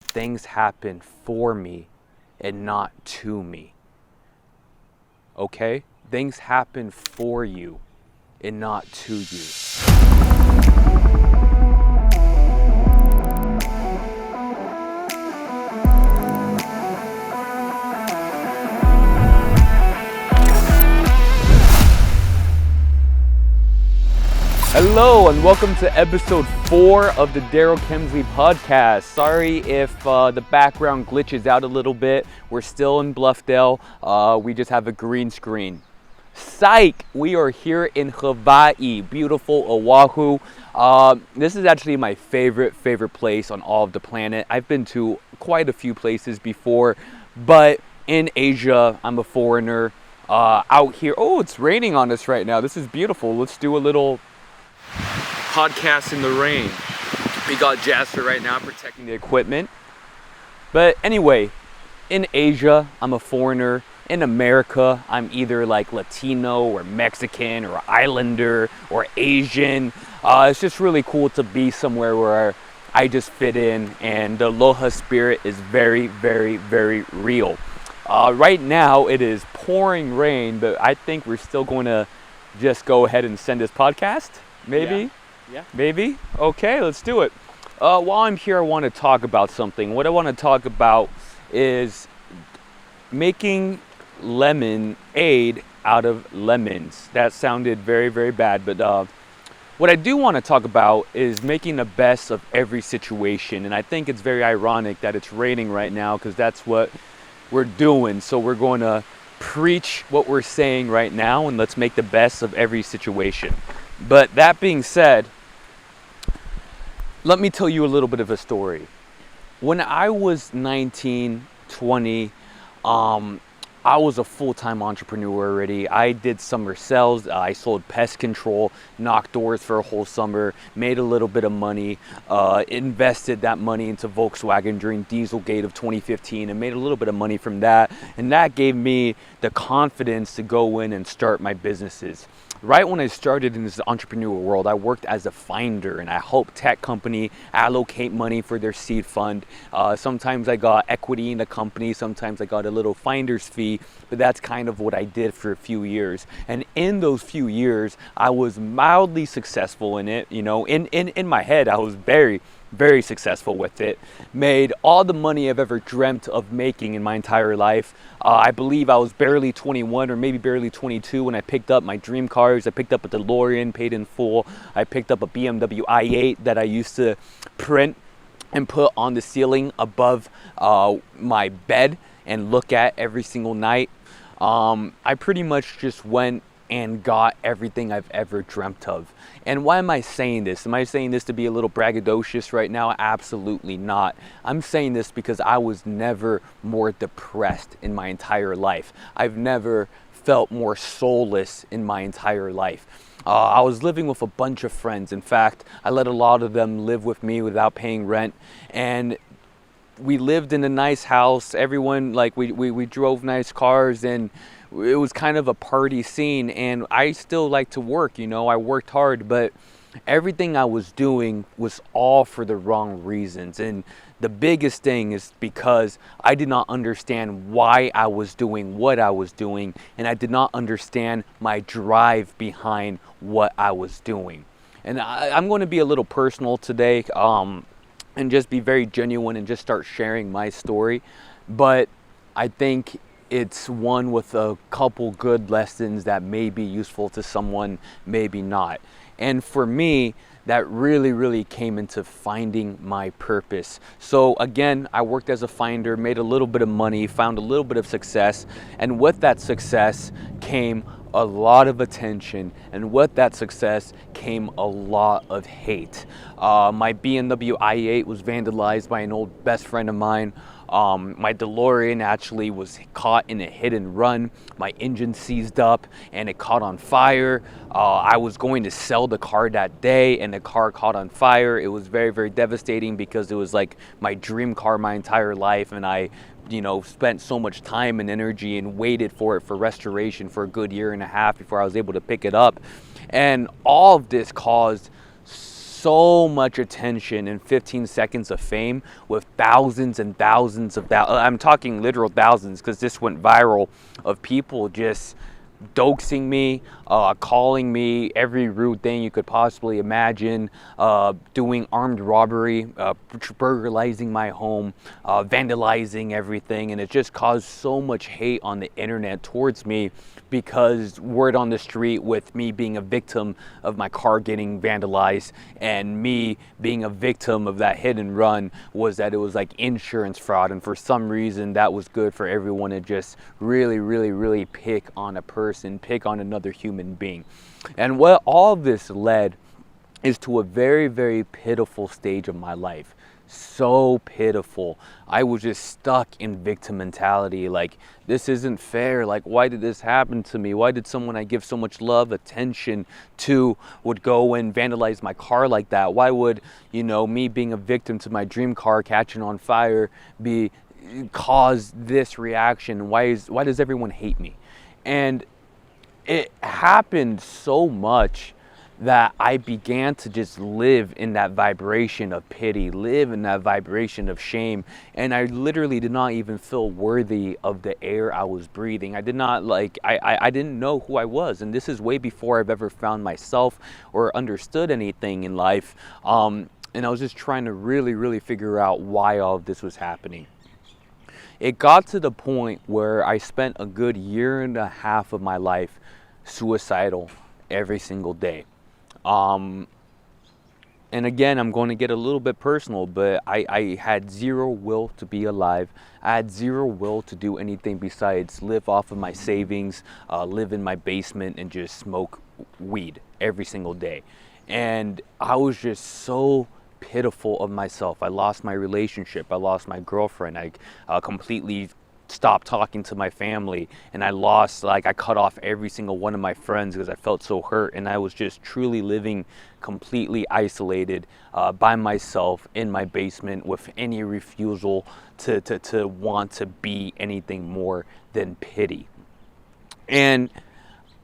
things happen for me and not to me. Okay? Things happen for you and not to you. Hello and welcome to episode 4 of the Daryl Kemsley podcast. Sorry if the background glitches out a little bit. We're still in Bluffdale. We just have a green screen. Psych! We are here in Hawaii, beautiful Oahu. This is actually my favorite place on all of the planet. I've been to quite a few places before, but in Asia, I'm a foreigner. Out here, oh, it's raining on us right now. This is beautiful. Let's do a little podcast in the rain. We got Jasper right now protecting the equipment. But anyway, in Asia, I'm a foreigner. In America, I'm either like Latino or Mexican or Islander or Asian. It's just really cool to be somewhere where I just fit in, and the aloha spirit is very, very, very real. Right now, it is pouring rain, but I think we're still going to just go ahead and send this podcast. Maybe? Yeah. Maybe? Okay, let's do it. While I'm here, I want to talk about something. What I want to talk about is making lemonade out of lemons. That sounded very, very bad, but what I do want to talk about is making the best of every situation. And I think it's very ironic that it's raining right now, because that's what we're doing. So we're going to preach what we're saying right now, and let's make the best of every situation. But that being said, let me tell you a little bit of a story. When I was 19, 20, I was a full-time entrepreneur already. I did summer sales. I sold pest control, knocked doors for a whole summer, made a little bit of money, invested that money into Volkswagen during Dieselgate of 2015 and made a little bit of money from that. And that gave me the confidence to go in and start my businesses. Right when I started in this entrepreneurial world, I worked as a finder, and I helped tech company allocate money for their seed fund. Sometimes I got equity in the company, sometimes I got a little finder's fee, but that's kind of what I did for a few years. And in those few years, I was mildly successful in it. You know, in my head, I was very, very successful with it. Made all the money I've ever dreamt of making in my entire life. I believe I was barely 21 or maybe barely 22 when I picked up my dream cars. I picked up a DeLorean, paid in full. I picked up a BMW i8 that I used to print and put on the ceiling above my bed and look at every single night. I pretty much just went and got everything I've ever dreamt of. And why am I saying this? Am I saying this to be a little braggadocious right now? Absolutely not. I'm saying this because I was never more depressed in my entire life. I've never felt more soulless in my entire life. I was living with a bunch of friends. In fact, I let a lot of them live with me without paying rent. And we lived in a nice house. Everyone, like, we drove nice cars, and it was kind of a party scene. And I still like to work, you know, I worked hard, but everything I was doing was all for the wrong reasons. And the biggest thing is because I did not understand why I was doing what I was doing, and I did not understand my drive behind what I was doing. And I'm going to be a little personal today, and just be very genuine and just start sharing my story. But I think it's one with a couple good lessons that may be useful to someone, maybe not. And for me, that really came into finding my purpose. So again, I worked as a finder, made a little bit of money, found a little bit of success, and with that success came a lot of attention, and with that success came a lot of hate. My BMW i8 was vandalized by an old best friend of mine. My DeLorean actually was caught in a hit and run. My engine seized up and it caught on fire. I was going to sell the car that day and the car caught on fire. It was very devastating because it was like my dream car my entire life, and I spent so much time and energy and waited for it for restoration for a good year and a half before I was able to pick it up. And all of this caused so much attention and 15 seconds of fame with thousands and thousands of I'm talking literal thousands, because this went viral, of people just doxing me, calling me every rude thing you could possibly imagine, doing armed robbery, burglarizing my home, vandalizing everything. And it just caused so much hate on the internet towards me, because word on the street with me being a victim of my car getting vandalized and me being a victim of that hit and run was that it was like insurance fraud. And for some reason that was good for everyone to just really pick on a person, pick on another human being. And what all this led is to a very pitiful stage of my life. So pitiful. I was just stuck in victim mentality. Like, this isn't fair. Like, why did this happen to me? Why did someone I give so much love, attention to, would go and vandalize my car like that? Why would, me being a victim to my dream car catching on fire cause this reaction? Why does everyone hate me? And it happened so much that I began to just live in that vibration of pity, live in that vibration of shame. And I literally did not even feel worthy of the air I was breathing. I did not I didn't know who I was. And this is way before I've ever found myself or understood anything in life. And I was just trying to really figure out why all of this was happening. It got to the point where I spent a good year and a half of my life suicidal every single day. And again, I'm going to get a little bit personal, but I had zero will to be alive. I had zero will to do anything besides live off of my savings, live in my basement, and just smoke weed every single day. And I was just so pitiful of myself. I lost my relationship. I lost my girlfriend. I completely stopped talking to my family, and I cut off every single one of my friends because I felt so hurt. And I was just truly living completely isolated by myself in my basement, with any refusal to want to be anything more than pity. And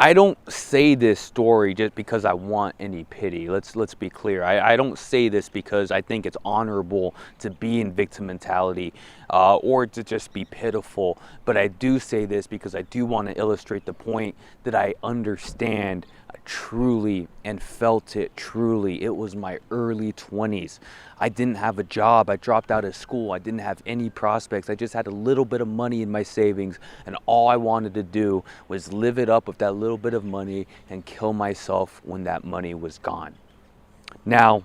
I don't say this story just because I want any pity. Let's be clear. I don't say this because I think it's honorable to be in victim mentality or to just be pitiful. But I do say this because I do want to illustrate the point that I understand truly and felt it truly. It was my early 20s. I didn't have a job. I dropped out of school. I didn't have any prospects. I just had a little bit of money in my savings, and all I wanted to do was live it up with that little bit of money and kill myself when that money was gone. Now,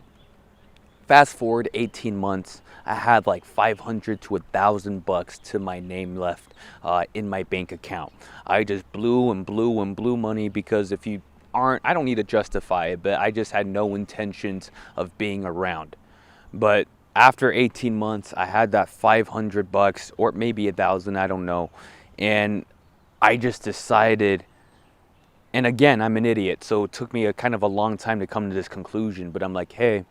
fast forward 18 months, I had like $500 to $1,000 to my name left in my bank account. I just blew money because I don't need to justify it, but I just had no intentions of being around. But after 18 months, I had that $500 or maybe 1,000, I don't know. And I just decided, and again, I'm an idiot, so it took me a kind of a long time to come to this conclusion, but I'm like, hey,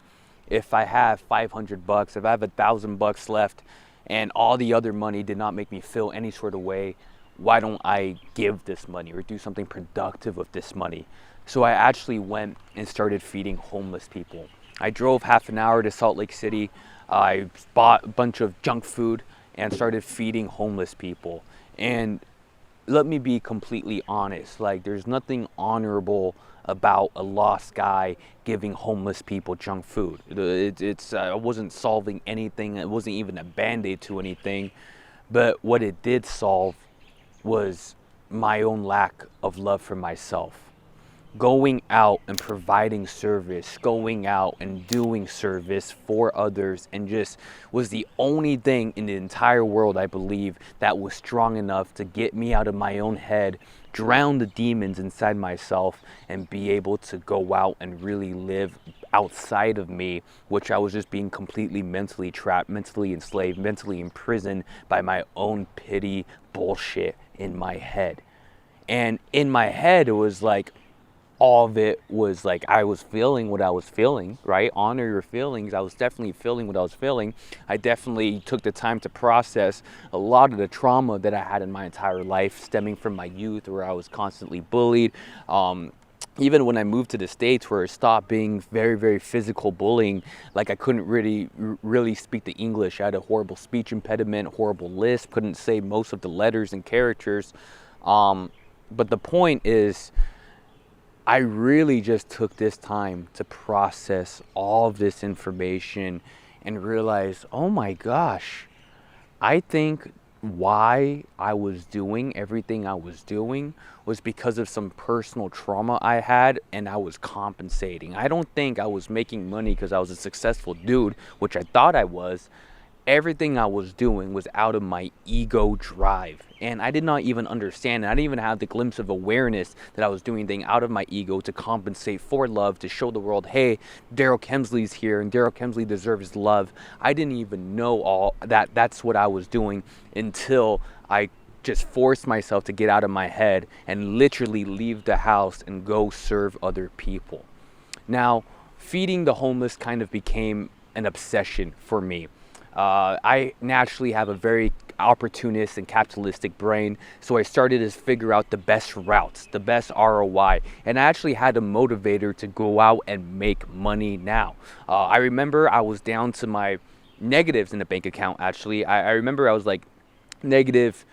if I have $500, if I have $1,000 left and all the other money did not make me feel any sort of way, why don't I give this money or do something productive with this money? So I actually went and started feeding homeless people. I drove half an hour to Salt Lake City. I bought a bunch of junk food and started feeding homeless people. And let me be completely honest, like, there's nothing honorable about a lost guy giving homeless people junk food. I wasn't solving anything. It wasn't even a band-aid to anything. But what it did solve was my own lack of love for myself. Going out and providing service, going out and doing service for others, and just was the only thing in the entire world, I believe, that was strong enough to get me out of my own head, drown the demons inside myself, and be able to go out and really live outside of me, which I was just being completely mentally trapped, mentally enslaved, mentally imprisoned by my own pity bullshit in my head. And in my head, it was like, all of it was like I was feeling what I was feeling, right? Honor your feelings. I was definitely feeling what I was feeling. I definitely took the time to process a lot of the trauma that I had in my entire life, stemming from my youth, where I was constantly bullied, even when I moved to the States, where it stopped being very, very physical bullying, like I couldn't really speak the English. I had a horrible speech impediment, horrible lisp, couldn't say most of the letters and characters. But the point is, I really just took this time to process all of this information and realize, oh my gosh, I think why I was doing everything I was doing was because of some personal trauma I had, and I was compensating. I don't think I was making money because I was a successful dude, which I thought I was. Everything I was doing was out of my ego drive. And I did not even understand it. I didn't even have the glimpse of awareness that I was doing things out of my ego to compensate for love, to show the world, hey, Daryl Kemsley's here and Daryl Kemsley deserves love. I didn't even know all that that's what I was doing until I just forced myself to get out of my head and literally leave the house and go serve other people. Now, feeding the homeless kind of became an obsession for me. I naturally have a very opportunist and capitalistic brain, so I started to figure out the best routes, the best ROI, and I actually had a motivator to go out and make money now. I remember I was down to my negatives in the bank account, actually. I remember I was like negative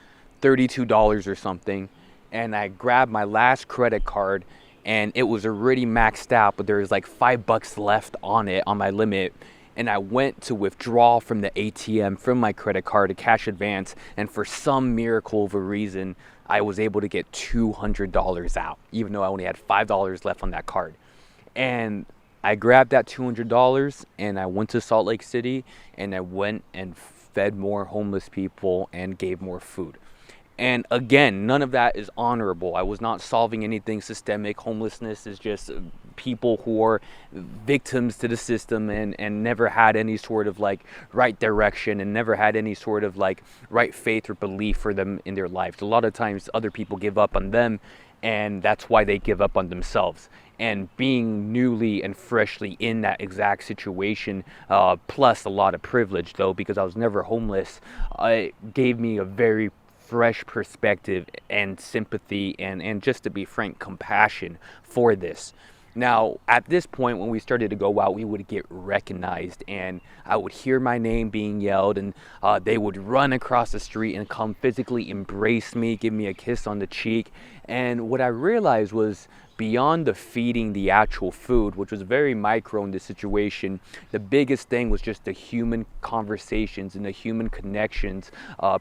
$32 or something, and I grabbed my last credit card, and it was already maxed out, but there was like $5 left on it, on my limit. And I went to withdraw from the ATM from my credit card to cash advance, and for some miracle of a reason, I was able to get $200 out, even though I only had $5 left on that card. And I grabbed that $200 and I went to Salt Lake City, and I went and fed more homeless people and gave more food. And again, none of that is honorable. I was not solving anything systemic. Homelessness is just people who are victims to the system and never had any sort of like right direction and never had any sort of like right faith or belief for them in their lives. A lot of times other people give up on them, and that's why they give up on themselves. And being newly and freshly in that exact situation, plus a lot of privilege though, because I was never homeless, it gave me a very fresh perspective and sympathy and just to be frank, compassion for this. Now, at this point, when we started to go out, we would get recognized, and I would hear my name being yelled, and they would run across the street and come physically embrace me, give me a kiss on the cheek. And what I realized was, beyond the feeding the actual food, which was very micro in this situation, the biggest thing was just the human conversations and the human connections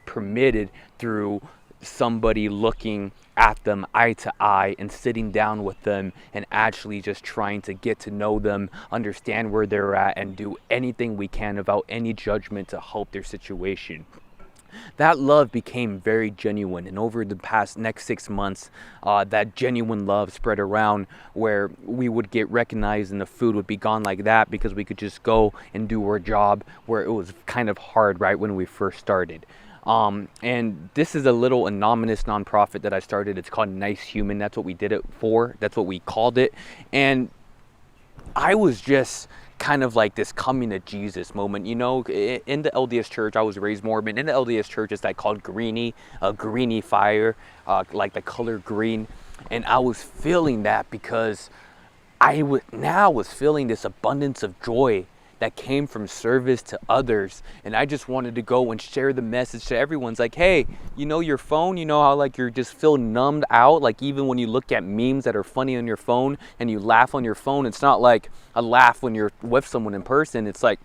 permitted through somebody looking at them eye to eye and sitting down with them and actually just trying to get to know them, understand where they're at, and do anything we can without any judgment to help their situation. That love became very genuine, and over the past next 6 months, that genuine love spread around, where we would get recognized and the food would be gone like that because we could just go and do our job, where it was kind of hard right when we first started. And this is a little anonymous nonprofit that I started. It's called Nice Human. That's what we did it for. That's what we called it. And I was just kind of like this coming to Jesus moment. You know, in the LDS church, I was raised Mormon. In the LDS church, it's like called a greeny fire, like the color green. And I was feeling that because I was feeling this abundance of joy that came from service to others, and I just wanted to go and share the message to everyone. It's like, hey, you know your phone, you know how like you're just feel numbed out, like even when you look at memes that are funny on your phone and you laugh on your phone, it's not like a laugh when you're with someone in person. It's like,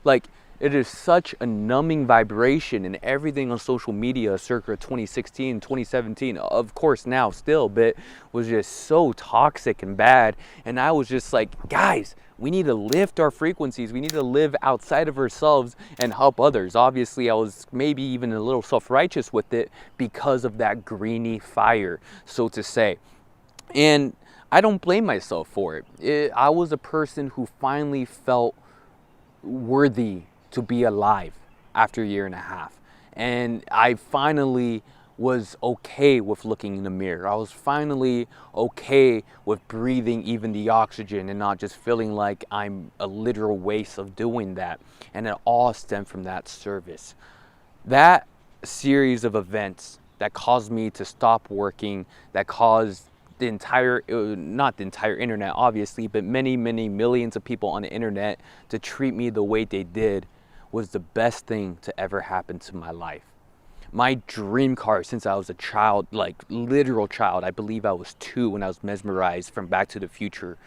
like it is such a numbing vibration, and everything on social media circa 2016, 2017, of course now still, but was just so toxic and bad. And I was just like, guys, we need to lift our frequencies. We need to live outside of ourselves and help others. Obviously, I was maybe even a little self-righteous with it because of that greeny fire, so to say. And I don't blame myself for it. I was a person who finally felt worthy to be alive after a year and a half. And I finally was okay with looking in the mirror. I was finally okay with breathing even the oxygen and not just feeling like I'm a literal waste of doing that. And it all stemmed from that service. That series of events that caused me to stop working, that caused not the entire internet, obviously, but many, many millions of people on the internet to treat me the way they did was the best thing to ever happen to my life. My dream car since I was a child, like literal child, I believe I was 2 when I was mesmerized from Back to the Future,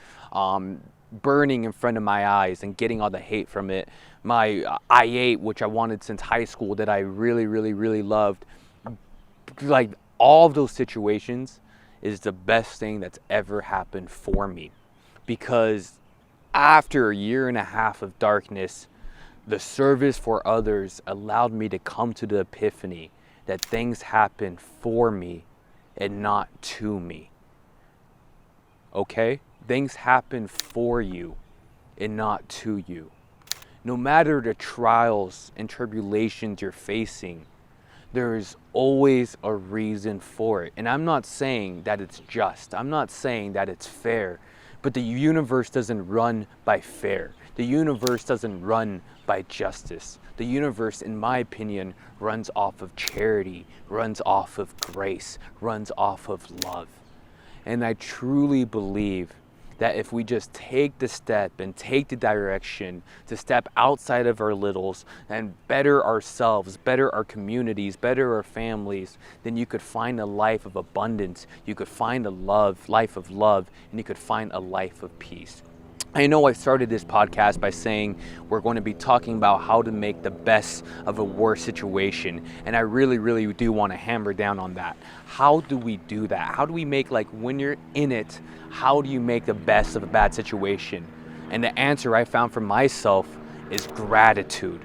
burning in front of my eyes and getting all the hate from it. My i8, which I wanted since high school, that I really, really, really loved. Like all of those situations is the best thing that's ever happened for me, because after a year and a half of darkness, the service for others allowed me to come to the epiphany that things happen for me and not to me. Okay? Things happen for you and not to you. No matter the trials and tribulations you're facing, there is always a reason for it. And I'm not saying that it's just. I'm not saying that it's fair. But the universe doesn't run by fair. The universe doesn't run by justice. The universe, in my opinion, runs off of charity, runs off of grace, runs off of love. And I truly believe that if we just take the step and take the direction to step outside of our littles and better ourselves, better our communities, better our families, then you could find a life of abundance, you could find a life of love, and you could find a life of peace. I know I started this podcast by saying we're going to be talking about how to make the best of a worse situation. And I really, really do want to hammer down on that. How do we do that? How do we make, like, when you're in it, how do you make the best of a bad situation? And the answer I found for myself is gratitude.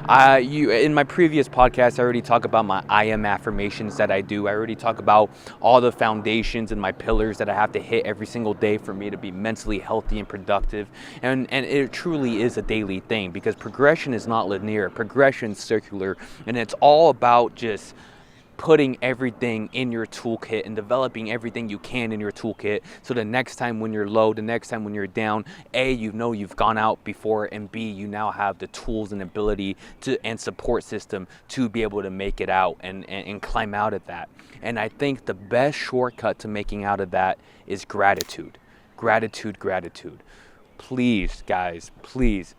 In my previous podcast, I already talked about my I am affirmations that I do. I already talk about all the foundations and my pillars that I have to hit every single day for me to be mentally healthy and productive. And it truly is a daily thing, because progression is not linear. Progression is circular, and it's all about just putting everything in your toolkit and developing everything you can in your toolkit, so the next time when you're low, the next time when you're down, A, you know you've gone out before, and B, you now have the tools and ability and support system to be able to make it out and climb out of that. And I think the best shortcut to making out of that is gratitude. Gratitude. Please, guys, please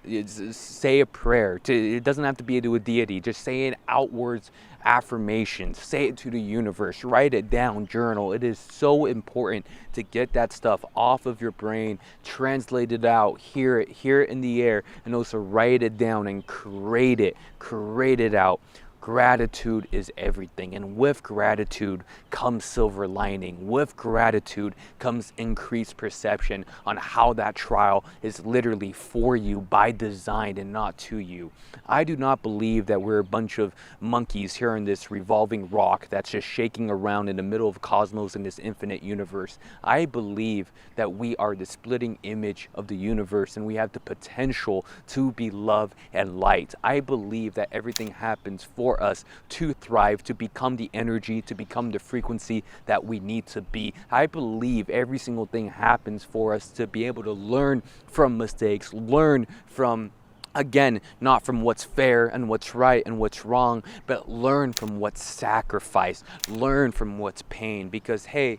say a prayer. It doesn't have to be to a deity. Just say an outwards affirmation. Say it to the universe. Write it down. Journal. It is so important to get that stuff off of your brain, translate it out, hear it in the air, and also write it down and create it out. Gratitude is everything, and with gratitude comes silver lining. With gratitude comes increased perception on how that trial is literally for you by design and not to you. I do not believe that we're a bunch of monkeys here in this revolving rock that's just shaking around in the middle of cosmos in this infinite universe. I believe that we are the splitting image of the universe, and we have the potential to be love and light. I believe that everything happens for us to thrive, to become the energy, to become the frequency that we need to be. I believe every single thing happens for us to be able to learn from mistakes, learn from, again, not from what's fair and what's right and what's wrong, but learn from what's sacrifice, learn from what's pain. Because, hey,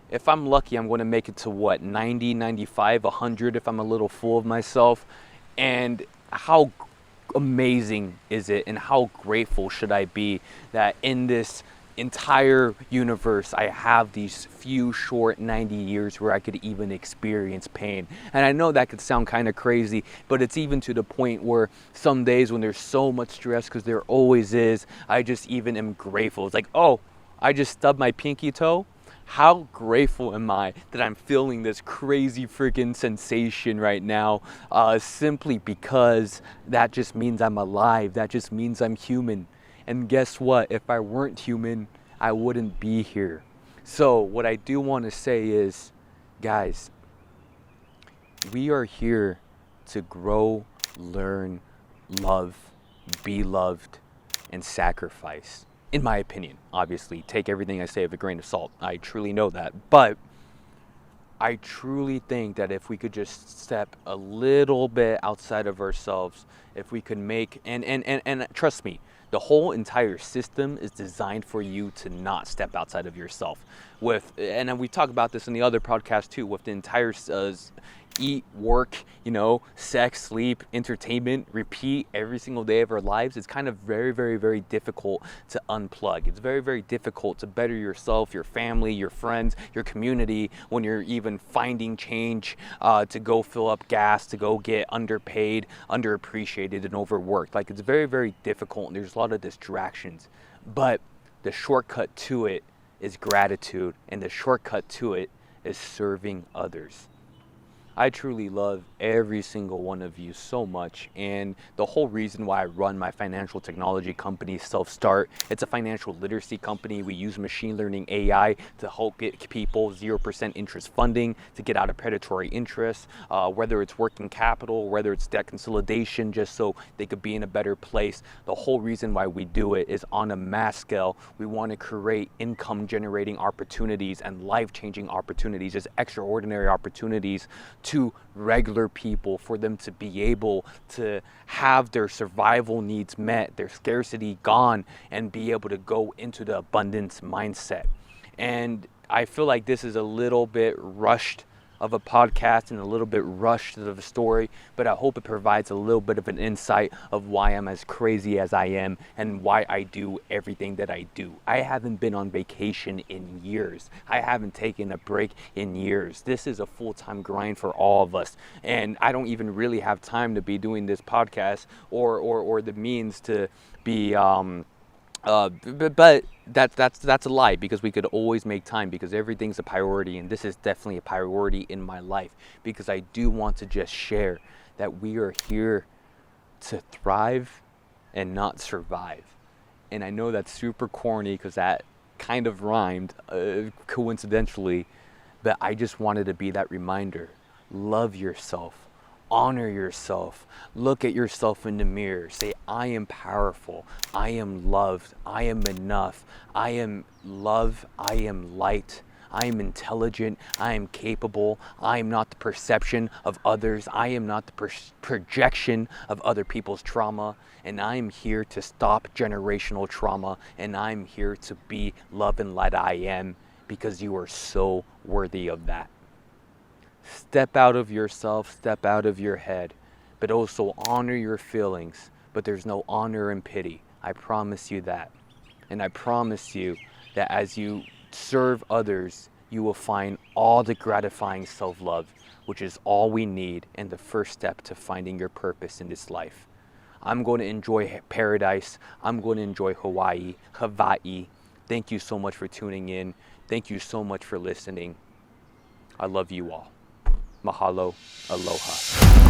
if I'm lucky, I'm going to make it to 90, 95, 100 if I'm a little full of myself. And how amazing is it, and how grateful should I be that in this entire universe I have these few short 90 years where I could even experience pain. And I know that could sound kind of crazy, but it's even to the point where some days when there's so much stress, because there always is, I just even am grateful. It's like, oh, I just stubbed my pinky toe. How grateful am I that I'm feeling this crazy freaking sensation right now, simply because that just means I'm alive. That just means I'm human. And guess what? If I weren't human, I wouldn't be here. So what I do want to say is, guys, we are here to grow, learn, love, be loved, and sacrifice. In my opinion, obviously, take everything I say with a grain of salt. I truly know that. But I truly think that if we could just step a little bit outside of ourselves, if we could make, and trust me, The whole entire system is designed for you to not step outside of yourself. And then we talk about this in the other podcast too, with the entire eat, work, sex, sleep, entertainment, repeat every single day of our lives. It's kind of very, very, very difficult to unplug. It's very, very difficult to better yourself, your family, your friends, your community, when you're even finding change to go fill up gas, to go get underpaid, underappreciated, and overworked. Like, it's very, very difficult, and there's a lot of distractions. But the shortcut to it is gratitude, and the shortcut to it is serving others. I truly love every single one of you so much, and the whole reason why I run my financial technology company, Self-Start, it's a financial literacy company. We use machine learning AI to help get people 0% interest funding to get out of predatory interest, whether it's working capital, whether it's debt consolidation, just so they could be in a better place. The whole reason why we do it is on a mass scale. We want to create income generating opportunities and life-changing opportunities, just extraordinary opportunities to regular people, for them to be able to have their survival needs met, their scarcity gone, and be able to go into the abundance mindset. And I feel like this is a little bit rushed of a podcast and a little bit rushed of a story, but I hope it provides a little bit of an insight of why I'm as crazy as I am and why I do everything that I do. I haven't been on vacation in years. I haven't taken a break in years. This is a full-time grind for all of us, and I don't even really have time to be doing this podcast or the means to be but that's a lie, because we could always make time, because everything's a priority, and this is definitely a priority in my life, because I do want to just share that we are here to thrive and not survive. And I know that's super corny, because that kind of rhymed coincidentally, but I just wanted to be that reminder. Love yourself. Honor yourself. Look at yourself in the mirror. Say, I am powerful. I am loved. I am enough. I am love. I am light. I am intelligent. I am capable. I am not the perception of others. I am not the projection of other people's trauma. And I am here to stop generational trauma. And I'm here to be love and light I am, because you are so worthy of that. Step out of yourself, step out of your head, but also honor your feelings. But there's no honor in pity. I promise you that. And I promise you that as you serve others, you will find all the gratifying self-love, which is all we need and the first step to finding your purpose in this life. I'm going to enjoy paradise. I'm going to enjoy Hawaii. Thank you so much for tuning in. Thank you so much for listening. I love you all. Mahalo. Aloha.